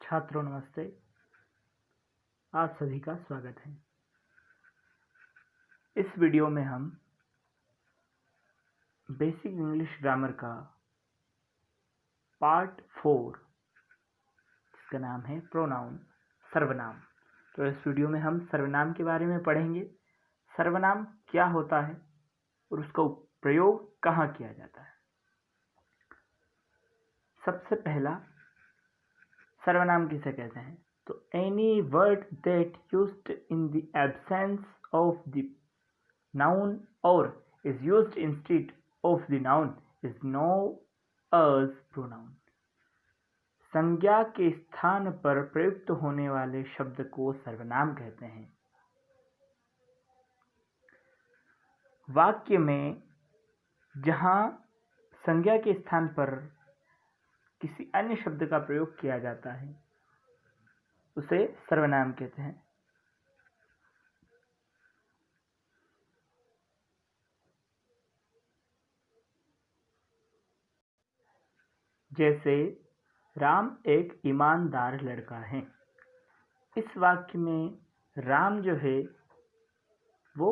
छात्रों नमस्ते। आप सभी का स्वागत है। इस वीडियो में हम बेसिक इंग्लिश ग्रामर का पार्ट 4 जिसका नाम है प्रोनाउन, सर्वनाम। तो इस वीडियो में हम सर्वनाम के बारे में पढ़ेंगे। सर्वनाम क्या होता है और उसका प्रयोग कहाँ किया जाता है। सबसे पहला, सर्वनाम किसे कहते हैं? तो any word that used in the absence of the noun or is used instead of the noun is known as pronoun। संज्ञा के स्थान पर प्रयुक्त होने वाले शब्द को सर्वनाम कहते हैं। वाक्य में जहां संज्ञा के स्थान पर किसी अन्य शब्द का प्रयोग किया जाता है उसे सर्वनाम कहते हैं। जैसे राम एक ईमानदार लड़का है। इस वाक्य में राम जो है वो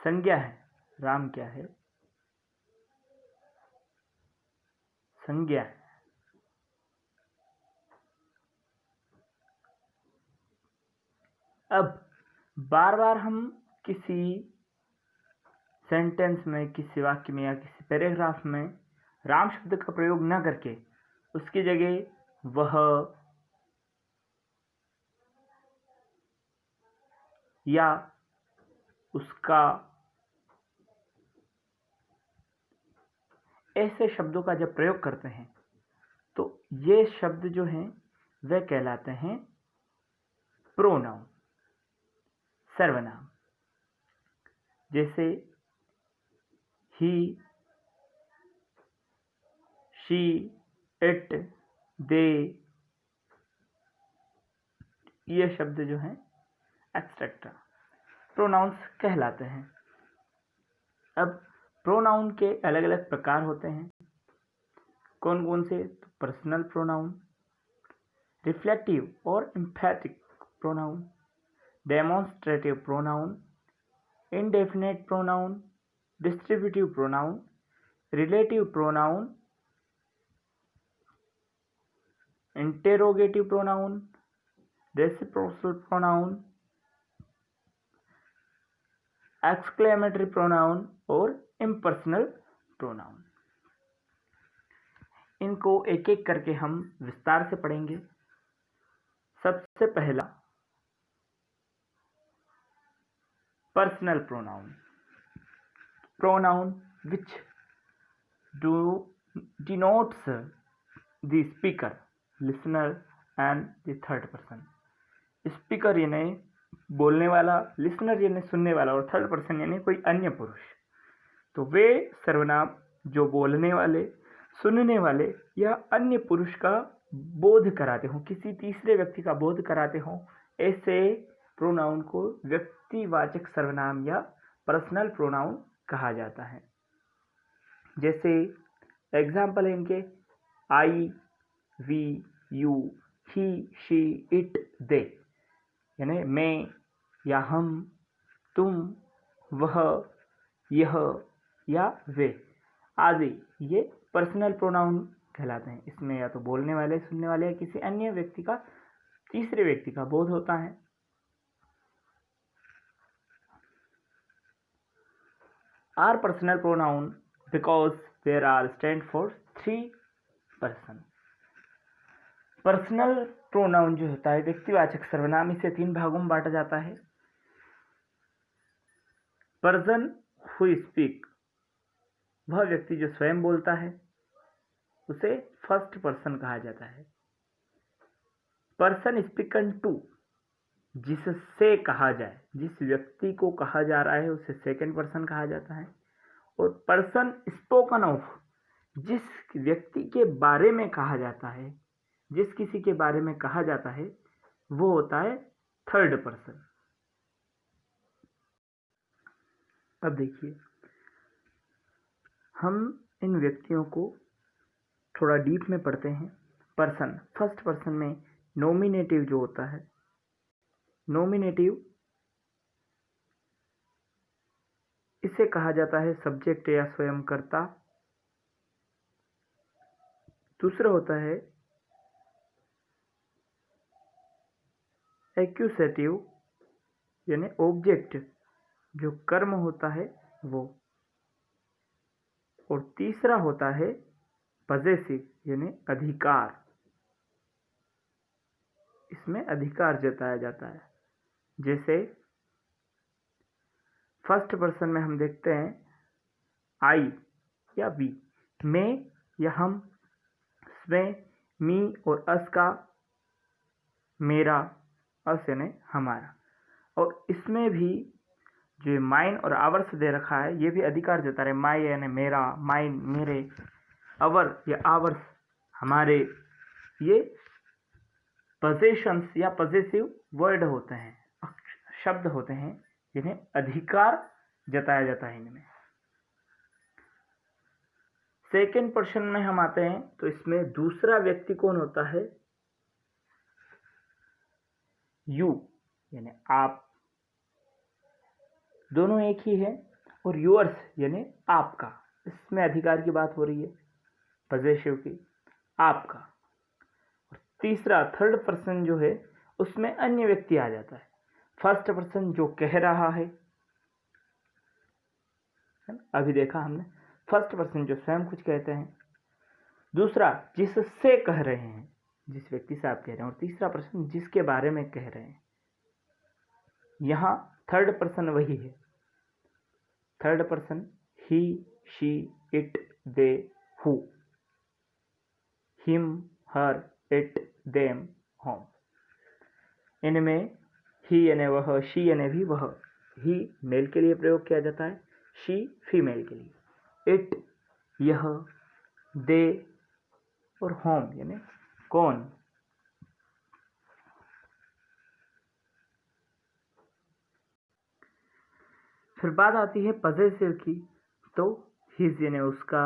संज्ञा है। राम क्या है? संज्ञा है। अब बार बार हम किसी सेंटेंस में, किसी वाक्य में या किसी पैराग्राफ में राम शब्द का प्रयोग न करके उसकी जगह वह या उसका ऐसे शब्दों का जब प्रयोग करते हैं तो ये शब्द जो हैं वे कहलाते हैं प्रोनाउन, सर्वनाम। जैसे ही, शी, इट, दे, ये शब्द जो हैं एक्सेट्रा प्रोनाउंस कहलाते हैं। अब प्रोनाउन के अलग अलग प्रकार होते हैं। कौन कौन से? तो पर्सनल प्रोनाउन, रिफ्लेक्टिव और एम्फैटिक pronoun, demonstrative pronoun, indefinite pronoun, distributive pronoun, relative pronoun, interrogative pronoun, reciprocal pronoun, exclamatory pronoun और इम्पर्सनल प्रोनाउन। इनको एक एक करके हम विस्तार से पढ़ेंगे। सबसे पहला, personal pronoun, pronoun which denotes the speaker, listener and the third person। Speaker यानी बोलने वाला, लिसनर यानी सुनने वाला और थर्ड पर्सन यानी कोई अन्य पुरुष। तो वे सर्वनाम जो बोलने वाले, सुनने वाले या अन्य पुरुष का बोध कराते हों, किसी तीसरे व्यक्ति का बोध कराते हों, ऐसे प्रोनाउन को व्यक्तिवाचक सर्वनाम या पर्सनल प्रोनाउन कहा जाता है। जैसे एग्जाम्पल है इनके I, we, you, he, she, it, they, यानी मैं या हम, तुम, वह, यह या वे आदि, ये पर्सनल प्रोनाउन कहलाते हैं। इसमें या तो बोलने वाले, सुनने वाले या किसी अन्य व्यक्ति का, तीसरे व्यक्ति का बोध होता है। Are personal pronoun because there are stand for 3 person. Personal pronoun जो होता है व्यक्तिवाचक सर्वनाम, इसे 3 भागों में बांटा जाता है। पर्सन हु स्पीक, वह व्यक्ति जो स्वयं बोलता है, उसे फर्स्ट पर्सन कहा जाता है। पर्सन स्पीकन टू, जिससे कहा जाए, जिस व्यक्ति को कहा जा रहा है उसे सेकंड पर्सन कहा जाता है। और पर्सन स्पोकन ऑफ, जिस व्यक्ति के बारे में कहा जाता है, जिस किसी के बारे में कहा जाता है, वो होता है थर्ड पर्सन। अब देखिए, हम इन व्यक्तियों को थोड़ा डीप में पढ़ते हैं। पर्सन, फर्स्ट पर्सन में नॉमिनेटिव जो होता है, नॉमिनेटिव इसे कहा जाता है सब्जेक्ट या स्वयं कर्ता। दूसरा होता है एक्यूसेटिव यानी ऑब्जेक्ट जो कर्म होता है वो। और तीसरा होता है पजेसिव यानी अधिकार, इसमें अधिकार जताया जाता है। जैसे फर्स्ट पर्सन में हम देखते हैं आई या वी, मैं या हम, इसमें मी और अस का मेरा, अस यानी हमारा। और इसमें भी जो माइन और आवर्स दे रखा है ये भी अधिकार जता रहे, माई यानी मेरा, माइन मेरे, अवर या आवर्स हमारे। ये पोजेशंस या पॉजेसिव वर्ड होते हैं, शब्द होते हैं जिन्हें अधिकार जताया जाता है इनमें। सेकेंड पर्सन में हम आते हैं तो इसमें दूसरा व्यक्ति कौन होता है, यू यानी आप, दोनों एक ही है। और यूअर्स यानी आपका, इसमें अधिकार की बात हो रही है, पॉजेसिव की, आपका। और तीसरा थर्ड पर्सन जो है उसमें अन्य व्यक्ति आ जाता है। फर्स्ट पर्सन जो कह रहा है, अभी देखा हमने, फर्स्ट पर्सन जो स्वयं कुछ कहते हैं। दूसरा जिससे कह रहे हैं, जिस व्यक्ति से आप कह रहे हैं। और तीसरा पर्सन जिसके बारे में कह रहे हैं। यहाँ थर्ड पर्सन वही है, third person he, she, it, they, who, him, her, it, them, home. इनमें ही यानी वह, शी यानी भी वह, ही मेल के लिए प्रयोग किया जाता है, शी फीमेल के लिए, इट यह, दे और होम यानी कौन। फिर बात आती है पॉजेसिव की, तो हिज यानी उसका,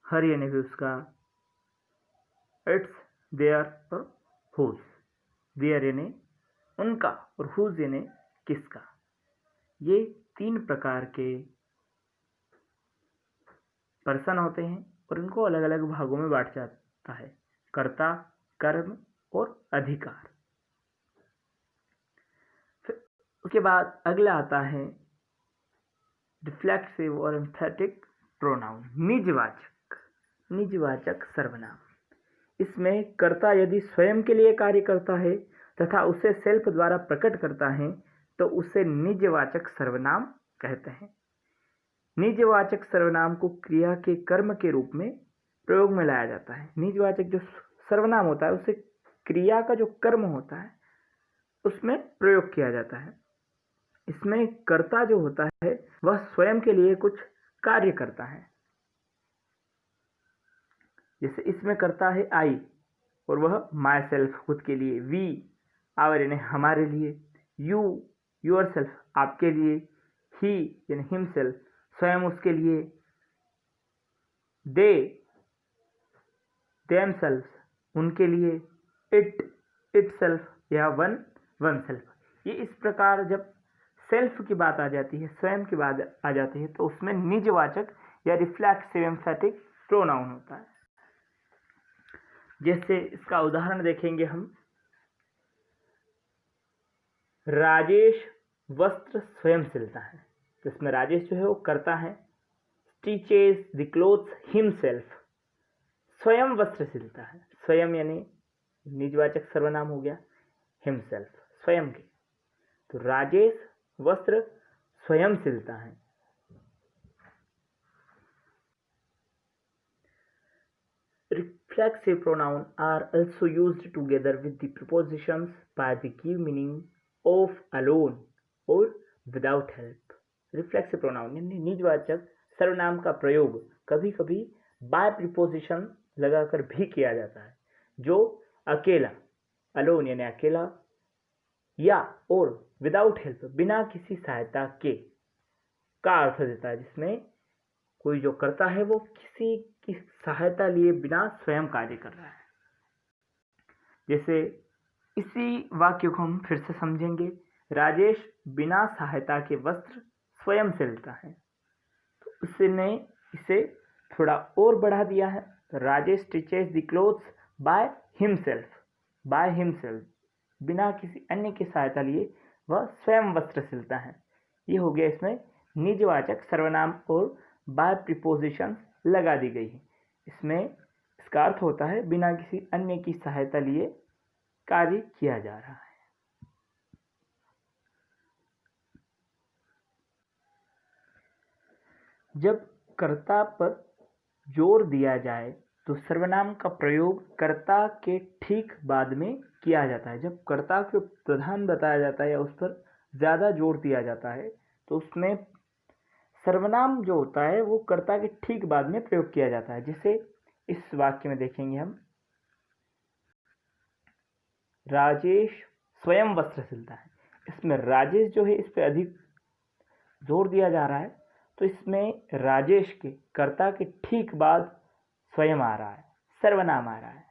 हर यानी भी उसका, इट्स, देयर और हुज। देयर यानी उनका और हुज यानी किसका। ये तीन प्रकार के पर्सन होते हैं और इनको अलग अलग भागों में बांटा जाता है, कर्ता, कर्म और अधिकार। फिर उसके बाद अगला आता है रिफ्लेक्सिव और एम्फेटिक प्रोनाउन, निजवाचक, निजवाचक सर्वनाम। इसमें कर्ता यदि स्वयं के लिए कार्य करता है तथा उसे सेल्फ द्वारा प्रकट करता है तो उसे निजवाचक सर्वनाम कहते हैं। निजवाचक सर्वनाम को क्रिया के कर्म के रूप में प्रयोग में लाया जाता है। निजवाचक जो सर्वनाम होता है उसे क्रिया का जो कर्म होता है उसमें प्रयोग किया जाता है। इसमें कर्ता जो होता है वह स्वयं के लिए कुछ कार्य करता है। जैसे इसमें करता है आई और वह माई सेल्फ खुद के लिए, वी आवर यानी हमारे लिए, यू योर सेल्फ आपके लिए, ही यानी हिमसेल्फ स्वयं उसके लिए, दे देम सेल्फ उनके लिए, इट सेल्फ या वन सेल्फ। ये इस प्रकार जब सेल्फ की बात आ जाती है, स्वयं की बात आ जाती है तो उसमें निजवाचक या रिफ्लेक्सिव एम्फेटिक प्रोनाउन होता है। जैसे इसका उदाहरण देखेंगे हम, राजेश वस्त्र स्वयं सिलता है, तो इसमें राजेश जो है वो करता है, स्टिचेस द क्लोथ्स हिमसेल्फ स्वयं वस्त्र सिलता है, स्वयं यानी निजवाचक सर्वनाम हो गया, हिमसेल्फ स्वयं के, तो राजेश वस्त्र स्वयं सिलता है। Reflexive pronouns are also used together with the prepositions by the give meaning of alone or without help. Reflexive pronoun यानी निजवाचक सर्वनाम का प्रयोग कभी कभी बाय प्रीपोजिशन लगाकर भी किया जाता है, जो अकेला, अलोन यानी अकेला, या और विदाउट हेल्प बिना किसी सहायता के का अर्थ देता है, जिसमें कोई जो करता है वो किसी की सहायता लिए बिना स्वयं कार्य कर रहा है। जैसे इसी वाक्य को हम फिर से समझेंगे। राजेश बिना सहायता के वस्त्र स्वयं सिलता है। तो उसने इसे थोड़ा और बढ़ा दिया है। Rajesh stitches the clothes by himself. By himself, बिना किसी अन्य की सहायता लिए वह स्वयं वस्त्र सिलता है। ये हो गया, इसमें निजवाचक सर्वनाम और बाय प्रीपोजिशन लगा दी गई है। इसमें इसका अर्थ होता है बिना किसी अन्य की सहायता लिए कार्य किया जा रहा है। जब कर्ता पर जोर दिया जाए तो सर्वनाम का प्रयोग कर्ता के ठीक बाद में किया जाता है। जब कर्ता को प्रधान बताया जाता है या उस पर ज़्यादा जोर दिया जाता है तो उसमें सर्वनाम जो होता है वो कर्ता के ठीक बाद में प्रयोग किया जाता है। जैसे इस वाक्य में देखेंगे हम, राजेश स्वयं वस्त्र सिलता है। इसमें राजेश जो है इस पर अधिक जोर दिया जा रहा है, तो इसमें राजेश के कर्ता के ठीक बाद स्वयं आ रहा है, सर्वनाम आ रहा है।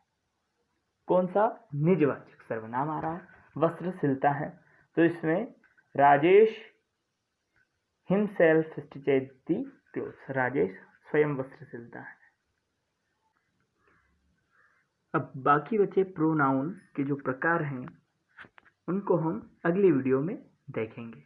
कौन सा? निजवाचक सर्वनाम आ रहा है, वस्त्र सिलता है। तो इसमें Rajesh himself stitches the clothes, Rajesh स्वयं वस्त्र सिलता है। अब बाकी बचे प्रोनाउन के जो प्रकार हैं उनको हम अगली वीडियो में देखेंगे।